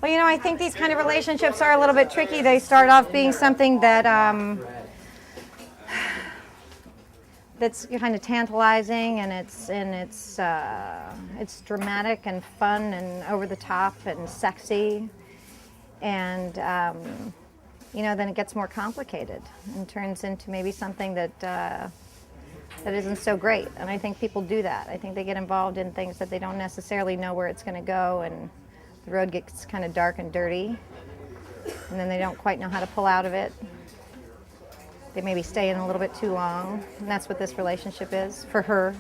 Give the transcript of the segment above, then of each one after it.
Well, you know, I think these kind of relationships are a little bit tricky. They start off being something that that's kind of tantalizing, and it's dramatic and fun and over the top and sexy, and you know, then it gets more complicated and turns into maybe something that that isn't so great. And I think people do that. I think they get involved in things that they don't necessarily know where it's going to go, and the road gets kind of dark and dirty, and then they don't quite know how to pull out of it. They maybe stay in a little bit too long, and that's what this relationship is for her.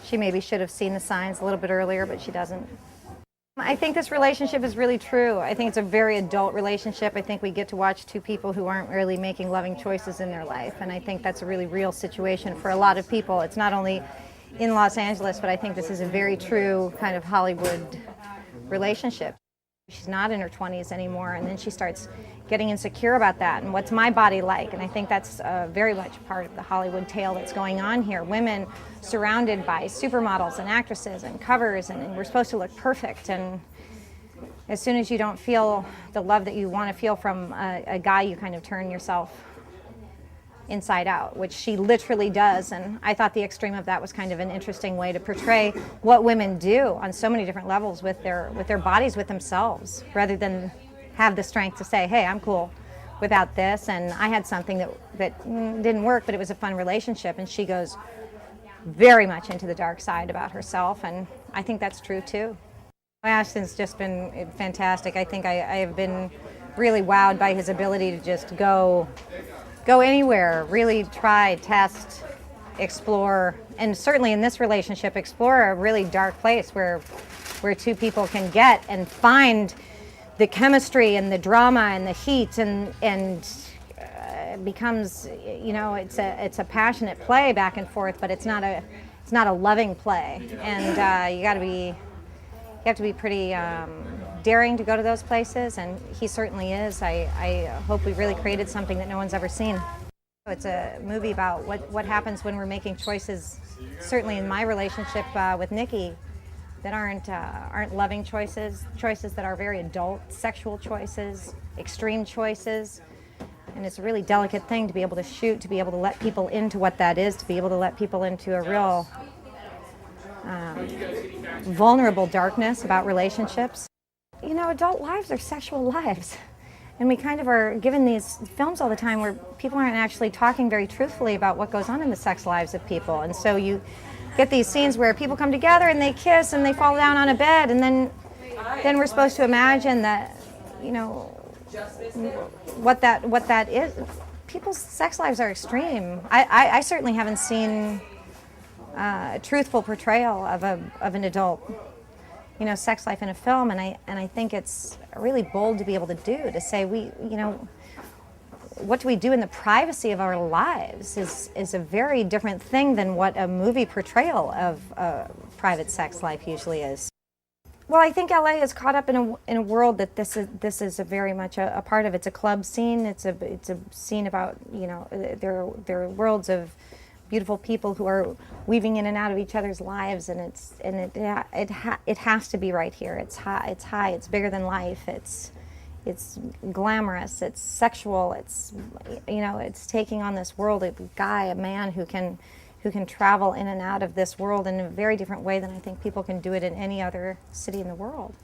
She maybe should have seen the signs a little bit earlier, but she doesn't. I think this relationship is really true. I think it's a very adult relationship. I think we get to watch two people who aren't really making loving choices in their life, and I think that's a really real situation for a lot of people. It's not only in Los Angeles, but I think this is a very true kind of Hollywood relationship. She's not in her 20s anymore, and then she starts getting insecure about that, and what's my body like? And I think that's very much part of the Hollywood tale that's going on here. Women surrounded by supermodels and actresses and covers, and we're supposed to look perfect, and as soon as you don't feel the love that you want to feel from a guy, you kind of turn yourself inside out, which she literally does. And I thought the extreme of that was kind of an interesting way to portray what women do on so many different levels with their bodies, with themselves, rather than have the strength to say, hey, I'm cool without this, and I had something that didn't work, but it was a fun relationship. And she goes very much into the dark side about herself, and I think that's true too. Ashton's just been fantastic. I think I have been really wowed by his ability to just go anywhere, really try, test, explore, and certainly in this relationship, explore a really dark place where two people can get and find the chemistry and the drama and the heat, and it becomes, you know, it's a passionate play back and forth, but it's not a loving play, and you have to be pretty daring to go to those places, and he certainly is. I hope we really created something that no one's ever seen. It's a movie about what happens when we're making choices, certainly in my relationship with Nikki, that aren't loving choices that are very adult, sexual choices, extreme choices. And it's a really delicate thing to be able to shoot, to be able to let people into what that is, to be able to let people into a real vulnerable darkness about relationships. You know, adult lives are sexual lives. And we kind of are given these films all the time where people aren't actually talking very truthfully about what goes on in the sex lives of people. And so you get these scenes where people come together and they kiss and they fall down on a bed, and then we're supposed to imagine that, you know, what that is. People's sex lives are extreme. I certainly haven't seen a truthful portrayal of an adult, you know, sex life in a film, and I think it's really bold to be able to do, to say, you know, what do we do in the privacy of our lives is a very different thing than what a movie portrayal of a private sex life usually is. Well, I think LA is caught up in a world that this is a very much a part of. It's a club scene. It's a scene about, you know, there are worlds of beautiful people who are weaving in and out of each other's lives, and it has to be right here. It's high. It's bigger than life. It's glamorous. It's sexual. It's, you know, it's taking on this world. A guy, a man who can travel in and out of this world in a very different way than I think people can do it in any other city in the world.